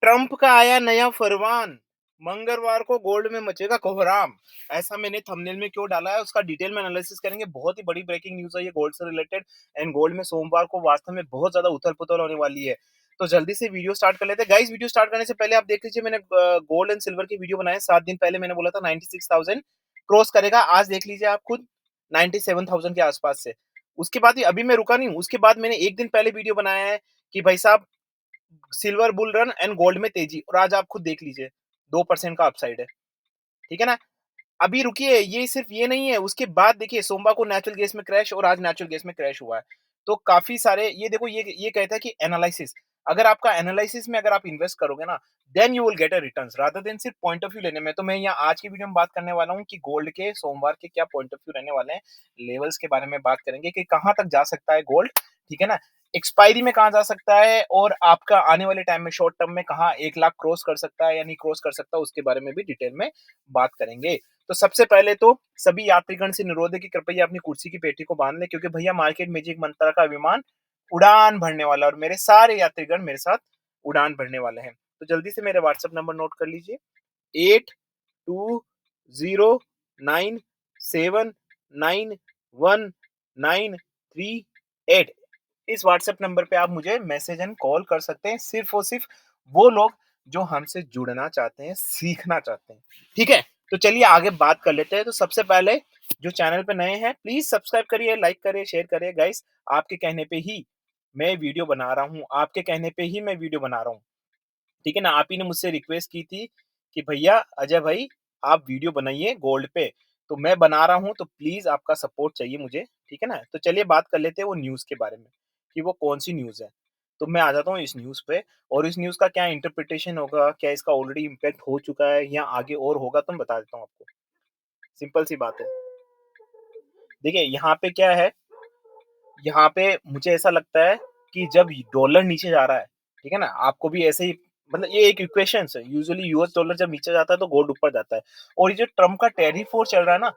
Trump का आया नया फरमान, मंगलवार को गोल्ड में मचेगा कोहराम। ऐसा मैंने थंबनेल में क्यों डाला है, उसका डिटेल में एनालिसिस करेंगे। बहुत ही बड़ी ब्रेकिंग न्यूज़ है ये गोल्ड से रिलेटेड। एंड गोल्ड में सोमवार को वास्तव में बहुत ज़्यादा उथल-पुथल होने वाली है। तो जल्दी से वीडियो स्टार्ट कर लेते हैं। गाइस, वीडियो स्टार्ट करने से पहले आप देख लीजिए, मैंने गोल्ड एंड सिल्वर की वीडियो बनाए 7 दिन पहले। मैंने बोला था 96,000 क्रॉस करेगा। आज देख लीजिए आप खुद, 97,000 के आसपास से। उसके बाद ही अभी मैं रुका नहीं हूँ, उसके बाद मैंने 1 दिन पहले वीडियो बनाया है कि भाई साहब, silver bull run and gold में तेजी, और आज आप खुद देख लीजिए 2% का अपसाइड है। ठीक है ना? अभी रुकिए, ये सिर्फ ये नहीं है, उसके बाद देखिए सोमवार को नेचुरल गैस में क्रैश, और आज नेचुरल गैस में क्रैश हुआ है। तो काफी सारे ये देखो, ये कहता है कि एनालिसिस, अगर आपका एनालिसिस में अगर आप इन्वेस्ट करोगे ना, then you will get a returns rather than सिर्फ पॉइंट ऑफ व्यू लेने में। तो मैं यहाँ आज की वीडियो में बात करने वाला हूँ कि गोल्ड के सोमवार के क्या पॉइंट ऑफ व्यू रहने वाले हैं। लेवल्स के बारे में बात करेंगे कि कहाँ तक जा सकता है गोल्ड, ठीक है ना, एक्सपायरी में कहाँ जा सकता है, और आपका आने वाले टाइम में शॉर्ट टर्म में कहाँ 1 लाख क्रॉस कर सकता है या नहीं क्रॉस कर सकता, उसके बारे में भी डिटेल में बात करेंगे। तो सबसे पहले तो सभी यात्रीगण से अनुरोध है कि कृपया अपनी कुर्सी की पेटी को बांध लें, क्योंकि भैया मार्केट मैजिक मंत्रा का विमान उड़ान भरने वाला है, और मेरे सारे यात्रीगण मेरे साथ उड़ान भरने वाले हैं। तो जल्दी से मेरे व्हाट्सएप नंबर नोट कर लीजिए, 8209791138। इस व्हाट्सएप नंबर पे आप मुझे मैसेज एंड कॉल कर सकते हैं, सिर्फ और सिर्फ वो लोग जो हमसे जुड़ना चाहते हैं, सीखना चाहते हैं। ठीक है, तो चलिए आगे बात कर लेते हैं। तो सबसे पहले, जो चैनल पे नए हैं प्लीज सब्सक्राइब करिए, लाइक करिए, शेयर करिए। गाइस, आपके कहने पे ही मैं वीडियो बना रहा हूँ, आपके कहने पे ही मैं वीडियो बना रहा हूँ। ठीक है ना? आप ही ने मुझसे रिक्वेस्ट की थी कि भैया अजय भाई, आप वीडियो बनाइए गोल्ड पे, तो मैं बना रहा हूँ, तो प्लीज आपका सपोर्ट चाहिए मुझे। ठीक है ना? तो चलिए बात कर लेते हैं वो न्यूज के बारे में, कि वो कौन सी न्यूज है। तो मैं आ जाता हूँ इस न्यूज पे, और इस न्यूज का क्या इंटरप्रिटेशन होगा, क्या इसका ऑलरेडी इम्पैक्ट हो चुका है या आगे और होगा, तो मैं बता देता हूँ आपको। सिंपल सी बात है। देखिए यहाँ पे क्या है, यहाँ पे मुझे ऐसा लगता है कि जब डॉलर नीचे जा रहा है, ठीक है ना, आपको भी ऐसे ही, मतलब ये एक इक्वेशन है। यूजुअली यूएस डॉलर जब नीचे जाता है तो गोल्ड ऊपर जाता है। और ये जो ट्रम्प का टैरिफ वॉर चल रहा है ना,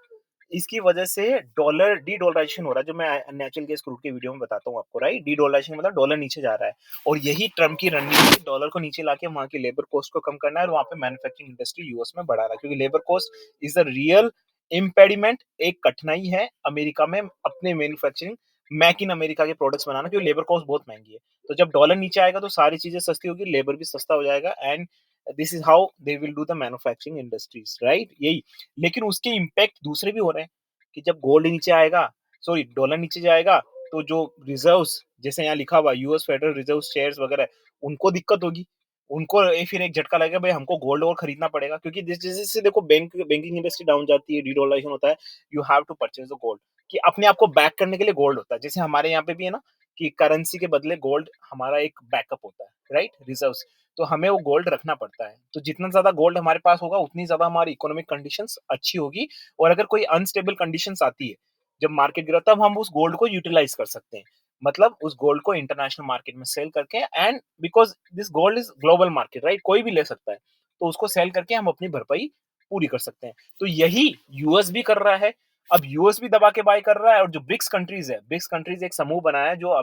इसकी वजह से डॉलर डी डॉलराइजेशन हो रहा है, जो मैं नेचुरल गैस क्रूड के वीडियो में बताता हूँ आपको। राइट, डी डॉलराइजेशन मतलब डॉलर नीचे जा रहा है, और यही ट्रम्प की रणनीति है, डॉलर को नीचे लाके वहां की लेबर कॉस्ट को कम करना है, और वहां पे मैन्युफैक्चरिंग इंडस्ट्री यूएस में बढ़ा रहा है, क्योंकि labour cost is the real impediment, एक कठिनाई है अमेरिका में अपने मैन्युफैक्चरिंग, मेक इन अमेरिका के प्रोडक्ट्स बनाना, क्योंकि लेबर कॉस्ट बहुत महंगी है। तो जब डॉलर नीचे आएगा तो सारी चीजें सस्ती होगी, लेबर भी सस्ता हो जाएगा, and this is how they will do the manufacturing industries. Right, यही। लेकिन उसके इम्पैक्ट दूसरे भी हो रहे हैं, कि जब गोल्ड नीचे आएगा, सॉरी डॉलर नीचे जाएगा, तो जो रिजर्व्स, जैसे यहाँ लिखा हुआ यूएस फेडरल रिजर्व शेयर्स वगैरह, उनको दिक्कत होगी। उनको फिर एक झटका लगेगा, भाई हमको गोल्ड और खरीदना पड़ेगा, क्योंकि जैसे से देखो बैंकिंग इंडस्ट्री डाउन जाती है, डीडॉलराइजेशन होता है, you have to purchase the gold, कि अपने आप को बैक करने के लिए गोल्ड होता है। जैसे हमारे यहाँ पे भी है ना, कि करेंसी के बदले गोल्ड हमारा एक बैकअप होता है, राइट, रिजर्व्स। तो हमें वो गोल्ड रखना पड़ता है। तो जितना ज्यादा गोल्ड हमारे पास होगा, उतनी ज्यादा हमारी इकोनॉमिक कंडीशंस अच्छी होगी। और अगर कोई अनस्टेबल कंडीशंस आती है, जब मार्केट गिरा, तब हम उस गोल्ड को यूटिलाइज कर सकते हैं। मतलब उस गोल्ड को इंटरनेशनल मार्केट में सेल करके, and because this gold is global market, right, कोई भी ले सकता है, तो उसको सेल करके हम अपनी भरपाई पूरी कर सकते हैं। तो यही यूएस भी कर रहा है। अब यूएस भी दबा के बाय कर रहा है, और जो ब्रिक्स कंट्रीज है, ब्रिक्स कंट्रीज एक समूह बनाया है, जो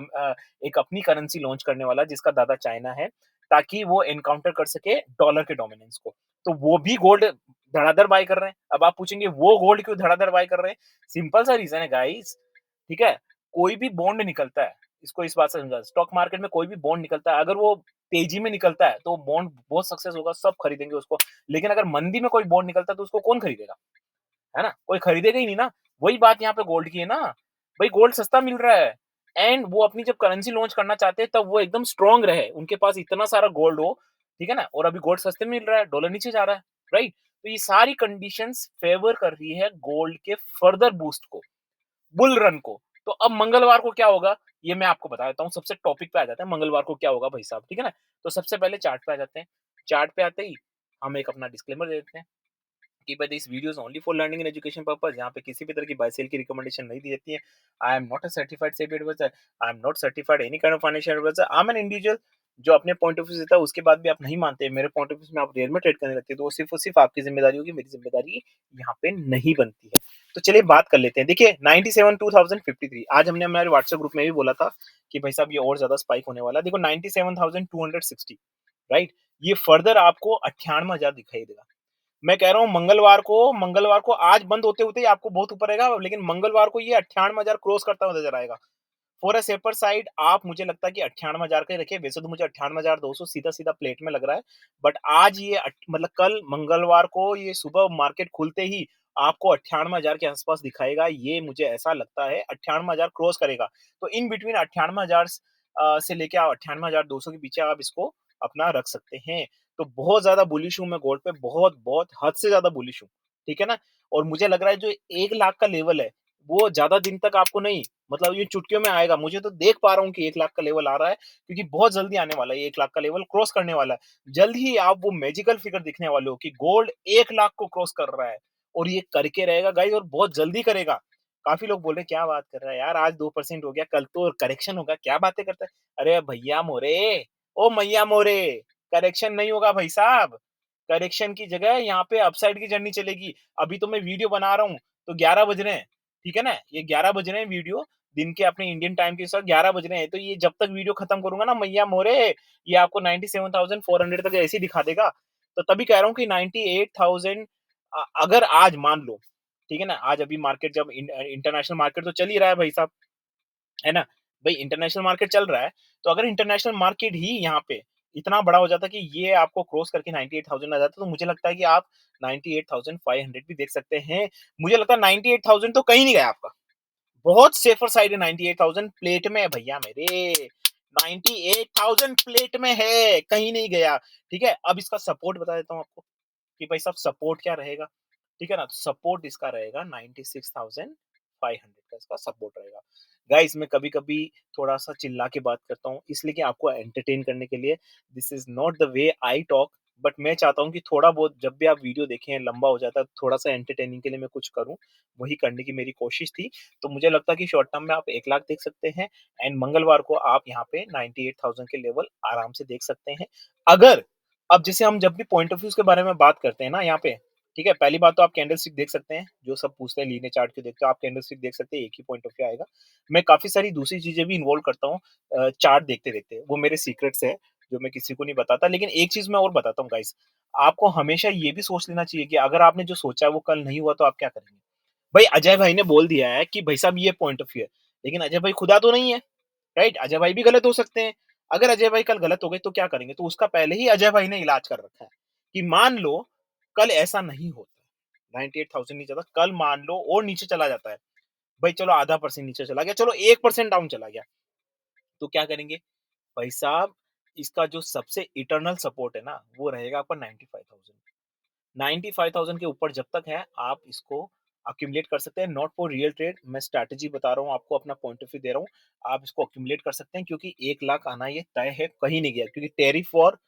एक अपनी करेंसी लॉन्च करने वाला है, जिसका दादा चाइना है, ताकि वो एनकाउंटर कर सके डॉलर के डोमिनेंस को। तो वो भी गोल्ड धड़ाधड़ बाय कर रहे हैं। अब आप पूछेंगे वो गोल्ड क्यों धड़ाधड़ बाय कर रहे हैं? सिंपल सा रीजन है गाइस। ठीक है, कोई भी बॉन्ड निकलता है, इसको इस बात से समझा, स्टॉक मार्केट में कोई भी बॉन्ड निकलता है, अगर वो तेजी में निकलता है तो बॉन्ड बहुत सक्सेस होगा, सब खरीदेंगे उसको। लेकिन अगर मंदी में कोई बॉन्ड निकलता है तो उसको कौन खरीदेगा? है ना, कोई खरीदेगा ही नहीं ना। वही बात यहाँ पे गोल्ड की है ना, भाई गोल्ड सस्ता मिल रहा है, एंड वो अपनी जब करेंसी लॉन्च करना चाहते हैं, तब वो एकदम स्ट्रांग रहे, उनके पास इतना सारा गोल्ड हो। ठीक है ना, और अभी गोल्ड सस्ते मिल रहा है, डॉलर नीचे जा रहा है। राइट, तो ये सारी कंडीशंस फेवर कर रही है गोल्ड के फर्दर बूस्ट को, बुल रन को। तो अब मंगलवार को क्या होगा, ये मैं आपको बता देता हूँ। सबसे टॉपिक पे आ जाते हैं, मंगलवार को क्या होगा भाई साहब, ठीक है ना। तो सबसे पहले चार्ट पे आ जाते हैं। चार्ट पे आते ही हम एक अपना डिस्क्लेमर दे देते हैं कि भाई this video is only for learning and education purpose. यहाँ पे किसी भी तरह की बाय सेल की रिकमेंडेशन नहीं दी जाती है। I am not a certified SEBI adviser, I am not certified any kind of financial adviser, I am an individual जो अपने पॉइंट ऑफ व्यू देता है, उसके बाद भी आप नहीं मानते मेरे पॉइंट ऑफ व्यू में, आप रियल में ट्रेड करने लगते हैं, तो वो सिर्फ और सिर्फ आपकी जिम्मेदारी होगी, मेरी जिम्मेदारी यहाँ पे नहीं बनती है। तो चलिए बात कर लेते हैं। देखिए 97 2053, आज हमने हमारे व्हाट्सएप ग्रुप में भी बोला था कि भाई साहब ये और ज्यादा स्पाइक होने वाला है। देखो 97,260, राइट? ये फर्दर आपको 98,000 दिखाई देगा। मैं कह रहा हूँ मंगलवार को आज बंद होते-होते ही आपको बहुत ऊपर रहेगा, लेकिन मंगलवार को ये 98,000 क्रॉस करता हुआ नज़र आएगा। फॉर अ सेफर साइड आप मुझे लगता है कि 98,000 का ही रखिए, वैसे तो मुझे 98,200 सीधा-सीधा प्लेट में लग रहा है, बट आज ये मतलब कल मंगलवार को ये सुबह मार्केट खुलते ही आपको 98,000 के आस-पास दिखाएगा, ये मुझे ऐसा लगता है 98,000 क्रॉस करेगा। तो इन बिटवीन 98,000 से लेके आप 98,200 के पीछे आप इसको अपना रख सकते हैं। तो बहुत ज़्यादा बुलिश हूँ मैं गोल्ड पे, बहुत-बहुत हद से ज़्यादा बुलिश हूँ, ठीक है ना? और मुझे लग रहा है जो 1 लाख का लेवल है, वो ज़्यादा दिन तक आपको नहीं, मतलब ये चुटकियों में आएगा। मुझे तो देख पा रहा हूँ कि 1 लाख का लेवल आ रहा है, क्योंकि बहुत जल्दी आने वाला है, ये 1 लाख का लेवल क्रॉस करने वाला है। जल्द ही आप वो मैजिकल फिगर दिखने वाले हो कि गोल्ड 1 लाख को क्रॉस कर रहा है, और ये करके रहेगा गाइस, और बहुत जल्दी करेगा। काफ़ी लोग बोल रहे हैं, "क्या बात कर रहा है यार, आज 2% हो गया, कल तो करेक्शन होगा, क्या बातें करता है?" अरे भैया मोरे, ओ मैया मोरे, करेक्शन नहीं होगा भाई साहब। करेक्शन की जगह यहाँ पे अपसाइड की जर्नी चलेगी। अभी तो मैं वीडियो बना रहा हूँ, तो 11 बज रहे हैं, ठीक है ना? ये 11 बज रहे हैं वीडियो, दिन के अपने इंडियन टाइम के साथ 11 बज रहे हैं, तो ये जब तक वीडियो खत्म करूँगा ना मैया मोरे, ये आपको 97,400 तक ऐसे ही दिखा देगा। तो तभी कह रहा हूँ कि 98,000 अगर आज मान लो, ठीक है ना? आज अभी मार्केट जब इंटरनेशनल मार्केट तो चल ही रहा है भाई साहब, है ना? भई इंटरनेशनल मार्केट चल रहा है, तो अगर इंटरनेशनल मार्केट ही यहाँ पे इतना बड़ा हो जाता कि ये आपको क्रॉस करके 98,000 आ जाता, तो मुझे लगता है कि आप 98,500 भी देख सकते हैं। मुझे लगता है 98,000 तो कहीं नहीं गया आपका। बहुत सेफर साइड है, 98,000 प्लेट में है भैया मेरे, 98,000 प्लेट में है, कहीं नहीं गया, ठीक है? अब इसका सपोर्ट बता देता हूँ आपको कि भाई साहब सपोर्ट क्या रहेगा, ठीक है ना? सपोर्ट इसका रहेगा 96,500 का इसका सपोर्ट रहेगा। गाइस मैं कभी-कभी थोड़ा-सा चिल्ला के बात करता हूँ, इसलिए कि आपको एंटरटेन करने के लिए। This is not the way I talk, but मैं चाहता हूँ कि थोड़ा बहुत जब भी आप वीडियो देखें, लंबा हो जाता है, थोड़ा-सा एंटरटेनिंग के लिए मैं कुछ करूँ, वही करने की मेरी कोशिश थी। तो मुझे लगता है कि शॉर्ट टर्म में आप 1 लाख देख सकते हैं, एंड मंगलवार को आप यहाँ पे 98,000 के लेवल आराम से देख सकते हैं। अगर अब जैसे हम जब भी पॉइंट ऑफ व्यूज़ के बारे में बात करते हैं ना यहाँ पे, ठीक है? पहली बात तो आप कैंडलस्टिक देख सकते हैं, जो सब पूछते हैं लीनियर चार्ट क्यों देखते हो? आप कैंडलस्टिक देख सकते हैं, एक ही पॉइंट ऑफ व्यू आएगा। मैं काफ़ी सारी दूसरी चीज़ें भी इन्वॉल्व करता हूँ चार्ट देखते-देखते, वो मेरे सीक्रेट्स हैं, जो मैं किसी को नहीं बताता। लेकिन एक चीज़ मैं और बताता हूँ गाइज़, आपको हमेशा ये भी सोच लेना चाहिए कि अगर आपने जो सोचा है वो कल नहीं हुआ तो आप क्या करेंगे? भाई अजय भाई ने बोल दिया है कि भाई साहब ये पॉइंट ऑफ व्यू है, लेकिन अजय भाई खुदा तो नहीं है। राइट? अजय भाई भी गलत हो सकते हैं। अगर अजय भाई कल गलत हो गए तो क्या करेंगे? तो उसका पहले ही अजय भाई ने इलाज कर रखा है कि मान लो कल ऐसा नहीं होता, 98,000 नहीं जाता, कल मान लो और नीचे चला जाता है। भाई चलो आधा परसेंट नीचे चला गया, चलो 1% डाउन चला गया, तो क्या करेंगे? भाई साहब इसका जो सबसे इटर्नल सपोर्ट है ना, वो रहेगा आपका 95,000। 95,000 के ऊपर जब तक है, आप इसको अक्यूमुलेट कर सकते हैं, नॉट फॉर रियल ट्रेड। मैं स्ट्रैटेजी बता रहा हूँ आपको, अपना पॉइंट ऑफ व्यू दे रहा हूँ। आप इसको अक्यूमुलेट कर सकते हैं, क्योंकि 1 लाख आना ये तय है, कहीं नहीं गया, क्योंकि टैरिफ और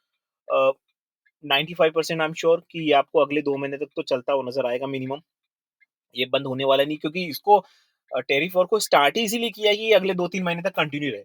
95% आई एम श्योर कि ये आपको अगले 2 महीने तक तो चलता हुआ नज़र आएगा मिनिमम। ये बंद होने वाला नहीं, क्योंकि इसको टैरिफ वॉर को स्टार्ट ही इसीलिए किया है कि ये अगले 2-3 महीने तक कंटिन्यू रहे।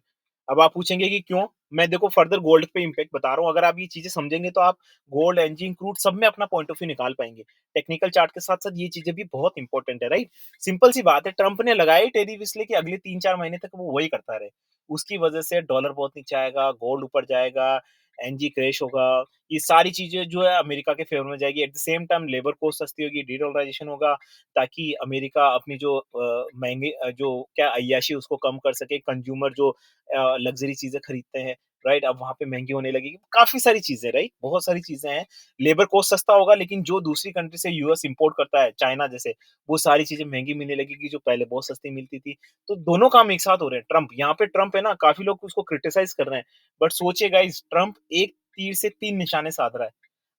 अब आप पूछेंगे कि क्यों? मैं देखो फर्दर गोल्ड पे इम्पैक्ट बता रहा हूँ, अगर आप ये चीज़ें समझेंगे तो आप गोल्ड, एनजी, क्रूड सब में अपना पॉइंट ऑफ व्यू निकाल पाएँगे। टेक्निकल चार्ट के साथ-साथ ये चीज़ें भी बहुत इंपॉर्टेंट है, राइट? सिंपल सी बात है, ट्रम्प ने लगाए टैरिफ इसलिए कि अगले 3-4 महीने तक वो वही करता रहे। उसकी वजह से डॉलर बहुत नीचे आएगा, गोल्ड ऊपर जाएगा, एनजी क्रैश होगा, ये सारी चीज़ें जो है अमेरिका के फ़ेवर में जाएगी। At the same time labour cost सस्ती होगी, डीडॉलराइज़ेशन होगा, ताकि अमेरिका अपनी जो महँगे जो क्या अय्याशी उसको कम कर सके, कंज़्यूमर जो लग्ज़री चीज़ें खरीदते हैं, राइट? अब वहाँ पे महँगी होने लगेगी। काफ़ी सारी चीज़ें, राइट? बहुत सारी चीज़ें हैं। लेबर कॉस्ट सस्ता होगा, लेकिन जो दूसरी कंट्री से यूएस इम्पोर्ट करता है, चाइना जैसे, वो सारी चीज़ें महँगी मिलने लगेगी, जो पहले बहुत सस्ती मिलती थी। तो दोनों काम एक साथ हो रहे हैं। ट्रम्प यहाँ पे ट्रम्प है ना, काफ़ी लोग उसको क्रिटिसाइज़ कर रहे हैं, बट सोचिए गाइज़, ट्रम्प एक तीर से 3 निशाने साध रहा है।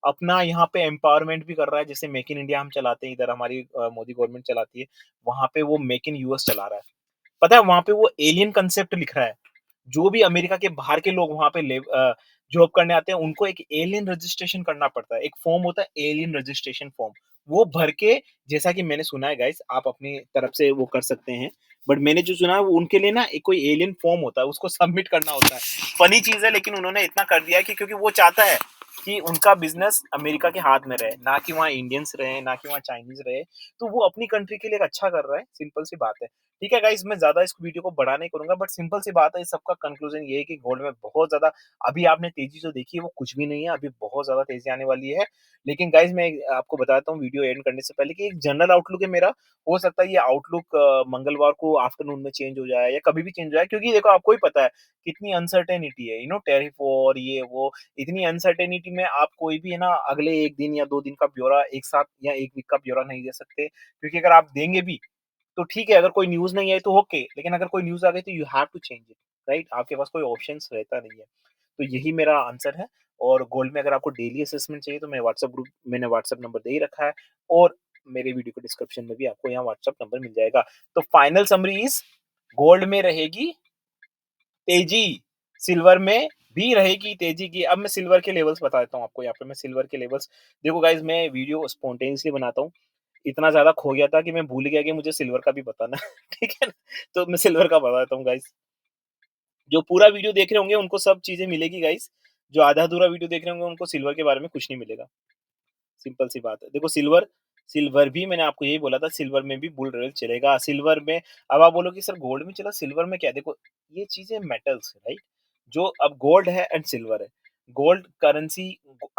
अपना यहाँ पे एम्पावरमेंट भी कर रहा है, जैसे मेक इन इंडिया हम चलाते हैं, इधर हमारी मोदी गवर्नमेंट चलाती है, वहाँ पे वो मेक इन यूएस चला रहा है। पता है वहाँ पे वो एलियन कांसेप्ट लिख रहा है। जो भी अमेरिका के बाहर के लोग वहाँ पे जॉब करने आते हैं, उनको एक एलियन रजिस्ट्रेशन करना पड़ता है। एक फॉर्म होता है एलियन रजिस्ट्रेशन फॉर्म। वो भर के, जैसा कि मैंने सुना है गाइस, आप अपनी तरफ से वो कर सकते हैं। बट मैंने जो सुना है वो उनके लिए ना एक कोई एलियन फॉर्म होता है, उसको सबमिट करना होता है। फनी चीज़ है, लेकिन उन्होंने इतना कर दिया है कि क्योंकि वो चाहता है कि उनका बिज़नेस अमेरिका के हाथ में रहे, ना कि वहाँ इंडियंस रहें, ना कि वहाँ चाइनीज़ रहे। तो वो अपनी कंट्री के लिए एक अच्छा कर रहा है, सिंपल सी बात है। ठीक है गाइस, मैं ज़्यादा इस वीडियो को बड़ा नहीं करूँगा, बट सिंपल सी बात है, इस सबका कंक्लूजन ये है कि गोल्ड में बहुत ज़्यादा अभी आपने तेज़ी जो देखी है वो कुछ भी नहीं है, अभी बहुत ज़्यादा तेज़ी आने वाली है। लेकिन गाइस मैं आपको बताता हूँ वीडियो एंड करने से पहले कि एक जनरल आउटलुक है मेरा, हो सकता है ये आउटलुक मंगलवार को आफ्टरनून में चेंज हो जाए या कभी भी चेंज हो जाए, क्योंकि देखो आपको ही पता है कितनी अनसर्टेनिटी है, टैरिफ वॉर ये वो, इतनी अनसर्टेनिटी में आप कोई भी है ना अगले 1 दिन या 2 दिन का ब्यौरा एक साथ या 1 वीक का ब्यौरा नहीं दे सकते, क्योंकि अगर आप देंगे भी तो ठीक है, अगर कोई न्यूज़ नहीं आई तो ओके, लेकिन अगर कोई न्यूज़ आ गई तो you have to change it, right? आपके पास कोई ऑप्शंस रहता नहीं है। तो यही मेरा आंसर है। और गोल्ड में अगर आपको डेली असेसमेंट चाहिए तो मैंने व्हाट्सएप नंबर दे ही रखा है, और मेरे वीडियो के डिस्क्रिप्शन में भी आपको यहाँ व्हाट्सएप नंबर मिल जाएगा। तो फाइनल समरी इज़ गोल्ड में रहेगी तेज़ी, सिल्वर में भी रहेगी तेज़ी की। अब मैं सिल्वर के लेवल्स बता देता हूँ आपको, यहाँ पे मैं सिल्वर के लेवल्स देखो गाइज़, मैं वीडियो स्पॉन्टेनियसली बनाता हूँ। इतना ज़्यादा खो गया था कि मैं भूल गया कि मुझे सिल्वर का भी बताना है, ठीक है ना? तो मैं सिल्वर का बता देता हूँ गाइज़। जो पूरा वीडियो देख रहे होंगे उनको सब चीज़ें मिलेगी गाइज़। जो आधा-अधूरा वीडियो देख रहे होंगे उनको सिल्वर के बारे में कुछ नहीं मिलेगा। सिंपल सी बात है। देखो सिल्वर सिल्वर भी मैंने आपको यही बोला था, सिल्वर में भी बुल रन चलेगा। सिल्वर में अब आप बोलोगे सर गोल्ड में चला, सिल्वर में क्या? देखो ये चीज़ें मेटल्स है, राइट? जो अब गोल्ड है एंड सिल्वर है। गोल्ड करेंसी,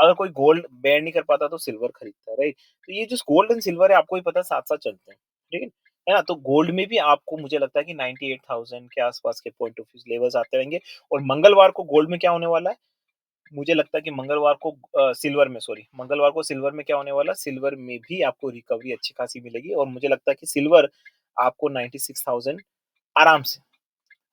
अगर कोई गोल्ड बेयर नहीं कर पाता तो सिल्वर खरीदता है, राइट? तो ये जो गोल्ड एंड सिल्वर है आपको भी पता है साथ-साथ चलते हैं, ठीक है? है ना? तो गोल्ड में भी आपको मुझे लगता है कि 98,000 के आस-पास के पॉइंट ऑफ व्यू लेवल्स आते रहेंगे, और मंगलवार को गोल्ड में क्या होने वाला है? मुझे लगता है कि मंगलवार को मंगलवार को सिल्वर में क्या होने वाला है, सिल्वर में भी आपको रिकवरी अच्छी खासी मिलेगी, और मुझे लगता है कि सिल्वर आपको 96,000 आराम से।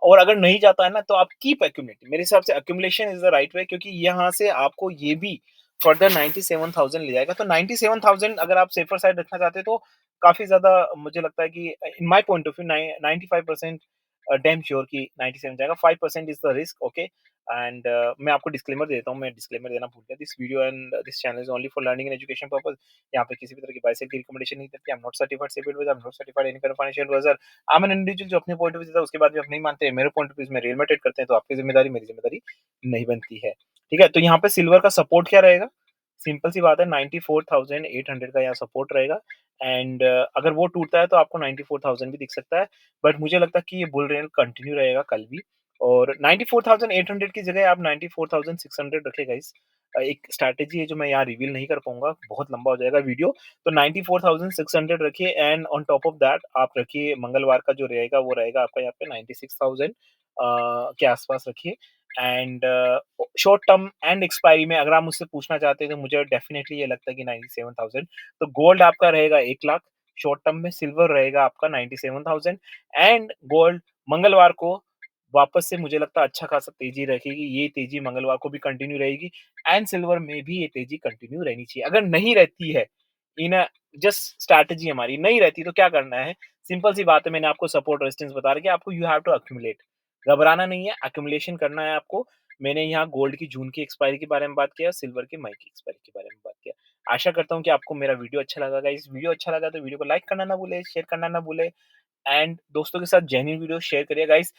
और अगर नहीं जाता है ना तो आप कीप एक्यूमुलेटिंग, मेरे हिसाब से accumulation is the right way, क्योंकि यहाँ से आपको ये भी फर्दर 97,000 ले जाएगा। तो 97,000 अगर आप सेफर साइड रखना चाहते हैं तो काफी ज्यादा मुझे लगता है कि in my point of view 95% damn sure कि 97 जाएगा, 5% is the risk, okay. And मैं आपको डिस्क्लेमर देता हूँ, मैं डिस्क्लेमर देना भूल गया, this video and this channel is only for learning and education purpose. यहाँ पे किसी भी तरह की बाइसेल की रिकमेंडेशन नहीं करती। I am not certified SEBI adviser, I am not certified any kind of financial adviser. I am an individual जो अपने पॉइंट ऑफ व्यू देता है उसके बाद भी आप नहीं मानते हैं, मेरे पॉइंट ऑफ व्यू में रियल में ट्रेड करते हैं, तो आपकी जिम्मेदारी मेरी जिम्मेदारी नहीं बनती है, ठीक है? तो यहाँ पे सिल्वर का सपोर्ट क्या रहेगा? सिंपल सी बात है, 94,800 का यहाँ सपोर्ट रहेगा। एंड अगर वो टूटता है तो आपको 94,000 भी दिख सकता है, बट मुझे लगता है कि ये बुल रन कंटिन्यू रहेगा कल भी। और 94,800 की जगह आप 94,600 रखें गाइस। एक स्ट्रैटेजी है जो मैं यहाँ रिवील नहीं कर पाऊंगा, बहुत लंबा हो जाएगा वीडियो। तो 94,600 रखिए, and on top of that आप रखिए मंगलवार का जो रहेगा वो रहेगा आपका यहाँ पे 96,000 के आसपास रखिए। And short term and expiry में अगर आप मुझसे पूछना चाहते हैं तो मुझे डेफिनेटली ये लगता है कि 97,000। तो गोल्ड आपका रहेगा 1 लाख, शॉर्ट टर्म में सिल्वर रहेगा आपका 97,000, एंड गोल्ड मंगलवार को वापस से मुझे लगता है अच्छा खासा तेजी रखेगी। ये तेजी मंगलवार को भी कंटिन्यू रहेगी, एंड सिल्वर में भी ये तेजी कंटिन्यू रहनी चाहिए। अगर नहीं रहती है, इन जस्ट स्ट्रैटेजी हमारी नहीं रहती तो क्या करना है? सिंपल सी बात है, मैंने आपको सपोर्ट रेजिस्टेंस बता रखा है, आपको यू हैव टू एक्यूमुलेट। घबराना नहीं है, एक्यूमुलेशन करना है आपको। मैंने यहाँ गोल्ड की जून की एक्सपायरी के बारे में बात किया, सिल्वर की मई की एक्सपायरी के बारे में बात किया। आशा करता हूँ कि आपको मेरा वीडियो अच्छा लगा गाइस। वीडियो अच्छा लगा तो वीडियो को लाइक करना ना भूले, शेयर करना ना भूले, एंड दोस्तों के साथ जेन्युइन वीडियो शेयर करिए गाइस।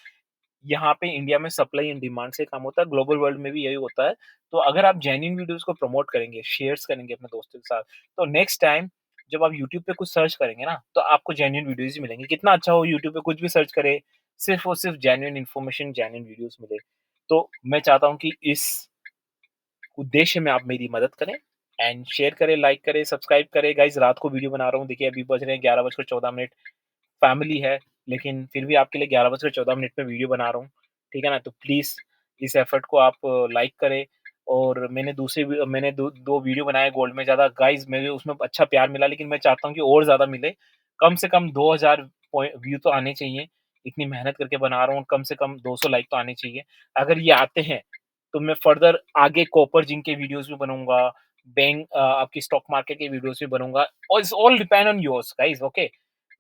यहाँ पे इंडिया में सप्लाई एंड डिमांड से काम होता है, ग्लोबल वर्ल्ड में भी यही होता है। तो अगर आप जेन्युइन वीडियोस को प्रमोट करेंगे, शेयर्स करेंगे अपने दोस्तों के साथ, तो नेक्स्ट टाइम जब आप यूट्यूब पे कुछ सर्च करेंगे ना, तो आपको जेन्युइन वीडियोस ही मिलेंगे। कितना अच्छा हो यूट्यूब पे कुछ भी सर्च करे, सिर्फ और सिर्फ जेन्युइन इन्फॉर्मेशन, जेन्युइन वीडियोस मिले। तो मैं चाहता हूँ कि इस उद्देश्य में आप मेरी मदद करें, एंड शेयर करें, लाइक करें, सब्सक्राइब करें। गाइस रात को वीडियो बना रहा हूँ, देखिए अभी बज रहे हैं 11:14। फैमिली है, लेकिन फिर भी आपके लिए 11:14 में वीडियो बना रहा हूँ, ठीक है ना? तो प्लीज़ इस एफर्ट को आप लाइक करें। और मैंने 2 वीडियो बनाए गोल्ड में, ज़्यादा गाइज़ मुझे उसमें अच्छा प्यार मिला, लेकिन मैं चाहता हूँ कि और ज़्यादा मिले। कम से कम 2000 व्यू तो आने चाहिए, इतनी मेहनत करके बना रहा हूँ, कम से कम 200 लाइक तो आने चाहिए। अगर ये आते हैं, तो मैं फर्दर आगे कॉपर जिंक के वीडियोज़ भी बनाऊँगा, आपकी स्टॉक मार्केट के वीडियोज़ भी बनाऊँगा, और it's all depend on yours guys, okay?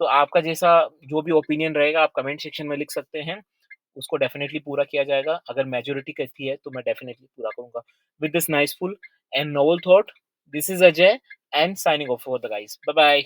तो आपका जैसा जो भी ओपिनियन रहेगा आप कमेंट सेक्शन में लिख सकते हैं, उसको डेफिनिटली पूरा किया जाएगा। अगर मेजॉरिटी कहती है तो मैं डेफिनिटली पूरा करूँगा। With this niceful and noble thought, this is Ajay and signing off for the guys. Bye bye.